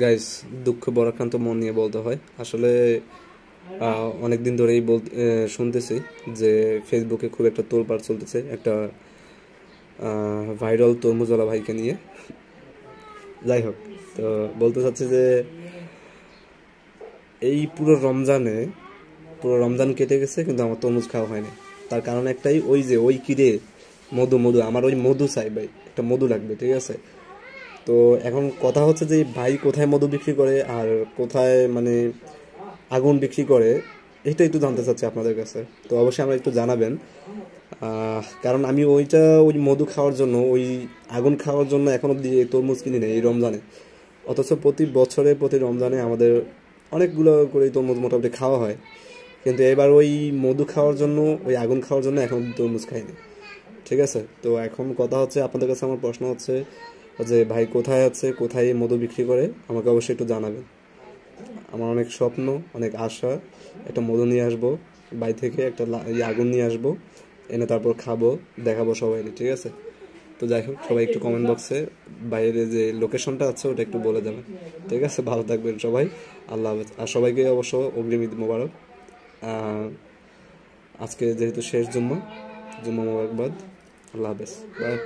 Guys, দুঃখ বরাক্রান্ত মন নিয়ে বলতে হয় আসলে। অনেক দিন ধরেই শুনতেছি যে ফেসবুকে খুব একটা তোলপাড় চলতেছে একটা ভাইরাল তরমুজওয়ালা ভাইকে নিয়ে। যাই হোক, তো বলতে চাচ্ছি যে এই পুরো রমজান কেটে গেছে কিন্তু আমার তরমুজ খাওয়া হয়নি। তার কারণ একটাই, ওই যে ওই কিরে মধু মধু, আমার ওই মধু চাই ভাই, একটা মধু লাগবে, ঠিক আছে? তো এখন কথা হচ্ছে যে ভাই কোথায় মধু বিক্রি করে আর কোথায় মানে আগুন বিক্রি করে, এটা একটু জানতে চাচ্ছি আপনাদের কাছে। তো অবশ্যই আমরা একটু জানাবেন। কারণ আমি ওই মধু খাওয়ার জন্য, ওই আগুন খাওয়ার জন্য এখন অব্দি তরমুজ কিনি নেই এই রমজানে। অথচ প্রতি রমজানে আমাদের অনেকগুলো করে তরমুজ মোটামুটি খাওয়া হয়, কিন্তু এবার ওই মধু খাওয়ার জন্য, ওই আগুন খাওয়ার জন্য এখন তরমুজ খাইনি। ঠিক আছে, তো এখন কথা হচ্ছে, আপনাদের কাছে আমার প্রশ্ন হচ্ছে যে ভাই কোথায় মধু বিক্রি করে, আমাকে অবশ্যই একটু জানাবেন। আমার অনেক স্বপ্ন, অনেক আশা, একটা মধু নিয়ে আসবো বাই থেকে, একটা আগুন নিয়ে আসবো, এনে তারপর খাবো, দেখাবো সবাই, ঠিক আছে? তো যাই হোক, সবাই একটু কমেন্ট বক্সে বাইরে যে লোকেশনটা আছে ওটা একটু বলে দেবেন, ঠিক আছে? ভালো থাকবেন সবাই, আল্লাহ হাফেজ। আর সবাইকে অবশ্য অগ্রিম ঈদ মোবারক। আজকে যেহেতু শেষ জুম্মা, জুম্মা মোবারকবাদ। আল্লাহ হাফেজ, বাই।